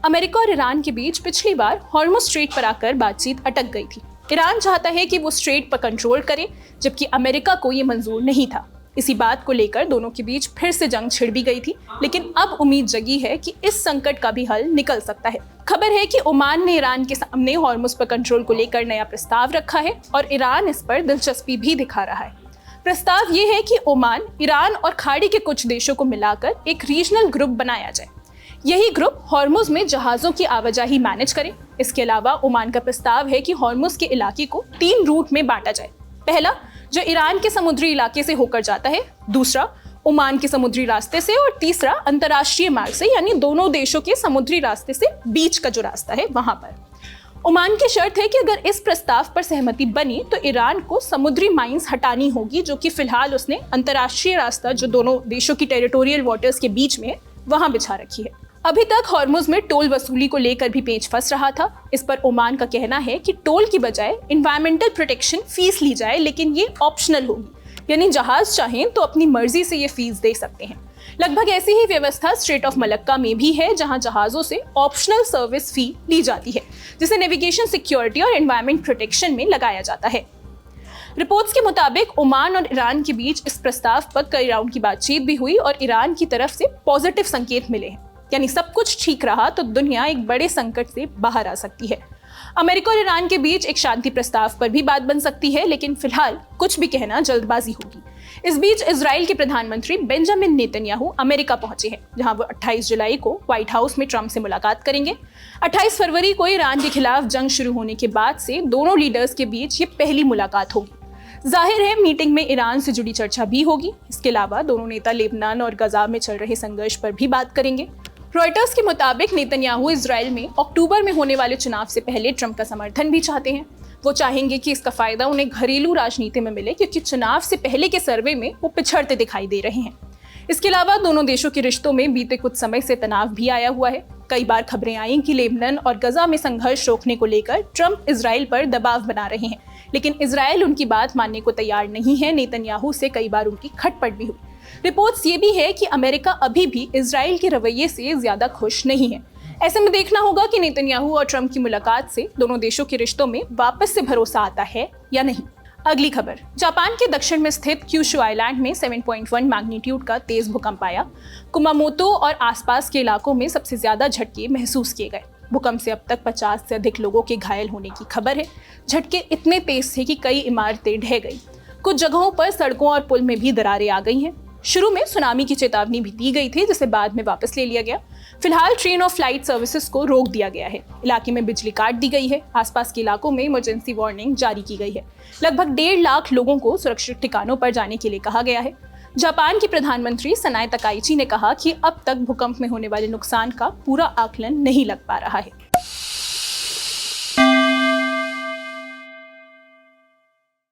America और Iran के बीच पिछली बार हॉर्मुज़ स्ट्रेट पर आकर बातचीत अटक गई थी। ईरान चाहता है कि वो स्ट्रेट पर कंट्रोल करे, जबकि अमेरिका को ये मंजूर नहीं था। इसी बात को लेकर दोनों के बीच फिर से जंग छिड़ भी गई थी, लेकिन अब उम्मीद जगी है कि इस संकट का भी हल निकल सकता है। खबर है कि ओमान ने ईरान के सामने हॉर्मुज़ पर कंट्रोल को लेकर नया प्रस्ताव रखा है और ईरान इस पर दिलचस्पी भी दिखा रहा है। प्रस्ताव ये है कि ओमान, ईरान और खाड़ी के कुछ देशों को मिलाकर एक रीजनल ग्रुप बनाया जाए। यही ग्रुप हॉर्मुज़ में जहाज़ों की आवाजाही मैनेज करे। इसके अलावा ओमान का प्रस्ताव है कि हॉर्मुज़ के इलाके को 3 रूट में बांटा जाए। पहला, जो ईरान के समुद्री इलाके से होकर जाता है, दूसरा ओमान के समुद्री रास्ते से, और तीसरा अंतर्राष्ट्रीय मार्ग से, यानी दोनों देशों के समुद्री रास्ते से बीच का जो रास्ता है वहां पर। ओमान की शर्त है कि अगर इस प्रस्ताव पर सहमति बनी तो ईरान को समुद्री माइंस हटानी होगी, जो कि फिलहाल उसने अंतर्राष्ट्रीय रास्ता जो दोनों देशों की टेरिटोरियल वाटर्स के बीच में है वहां बिछा रखी है। अभी तक हॉर्मुज़ में टोल वसूली को लेकर भी पेच फंस रहा था। इस पर ओमान का कहना है कि टोल की बजाय एनवायरमेंटल प्रोटेक्शन फीस ली जाए, लेकिन ये ऑप्शनल होगी, यानी जहाज चाहें तो अपनी मर्जी से ये फीस दे सकते हैं। लगभग ऐसी ही व्यवस्था स्ट्रेट ऑफ मलक्का में भी है, जहां जहाजों से ऑप्शनल सर्विस फी ली जाती है, जिसे नेविगेशन सिक्योरिटी और एनवायरमेंट प्रोटेक्शन में लगाया जाता है। रिपोर्ट्स के मुताबिक ओमान और ईरान के बीच इस प्रस्ताव पर कई राउंड की बातचीत भी हुई और ईरान की तरफ से पॉजिटिव संकेत मिले हैं, यानी सब कुछ ठीक रहा तो दुनिया एक बड़े संकट से बाहर आ सकती है। अमेरिका और ईरान के बीच एक शांति प्रस्ताव पर भी बात बन सकती है, लेकिन फिलहाल कुछ भी कहना जल्दबाजी होगी। इस बीच इजराइल के प्रधानमंत्री बेंजामिन नेतन्याहू अमेरिका पहुंचे हैं, जहां वो 28 जुलाई को व्हाइट हाउस में ट्रंप से मुलाकात करेंगे। 28 फरवरी को ईरान के खिलाफ जंग शुरू होने के बाद से दोनों लीडर्स के बीच ये पहली मुलाकात होगी। जाहिर है मीटिंग में ईरान से जुड़ी चर्चा भी होगी। इसके अलावा दोनों नेता लेबनान और गजा में चल रहे संघर्ष पर भी बात करेंगे। रॉयटर्स के मुताबिक नेतन्याहू इजराइल में अक्टूबर में होने वाले चुनाव से पहले ट्रंप का समर्थन भी चाहते हैं। वो चाहेंगे कि इसका फायदा उन्हें घरेलू राजनीति में मिले, क्योंकि चुनाव से पहले के सर्वे में वो पिछड़ते दिखाई दे रहे हैं। इसके अलावा दोनों देशों के रिश्तों में बीते कुछ समय से तनाव भी आया हुआ है। कई बार खबरें आई कि लेबनान और गजा में संघर्ष रोकने को लेकर ट्रंप इजराइल पर दबाव बना रहे हैं, लेकिन इजराइल उनकी बात मानने को तैयार नहीं है। नेतन्याहू से कई बार उनकी खटपट भी हुई। रिपोर्ट्स ये भी है कि अमेरिका अभी भी इजराइल के रवैये से ज्यादा खुश नहीं है। ऐसे में देखना होगा कि नेतन्याहू और ट्रंप की मुलाकात से दोनों देशों के रिश्तों में वापस से भरोसा आता है या नहीं। अगली खबर, जापान के दक्षिण में स्थित क्यूशू आइलैंड में 7.1 मैग्नीट्यूड का तेज भूकंप आया। कुमामोतो और आसपास के इलाकों में सबसे ज्यादा झटके महसूस किए गए। भूकंप से अब तक 50 से अधिक लोगों के घायल होने की खबर है। झटके इतने तेज थे कि कई इमारतें ढह गई। कुछ जगहों पर सड़कों और पुल में भी दरारें आ गई हैं। शुरू में सुनामी की चेतावनी भी दी गई थी, जिसे बाद में वापस ले लिया गया। फिलहाल ट्रेन और फ्लाइट सर्विसेज को रोक दिया गया है। इलाके में बिजली काट दी गई है। आसपास के इलाकों में इमरजेंसी वार्निंग जारी की गई है। लगभग 1.5 लाख लोगों को सुरक्षित ठिकानों पर जाने के लिए कहा गया है। जापान की प्रधानमंत्री सनाए तकाइची ने कहा कि अब तक भूकंप में होने वाले नुकसान का पूरा आकलन नहीं लग पा रहा है।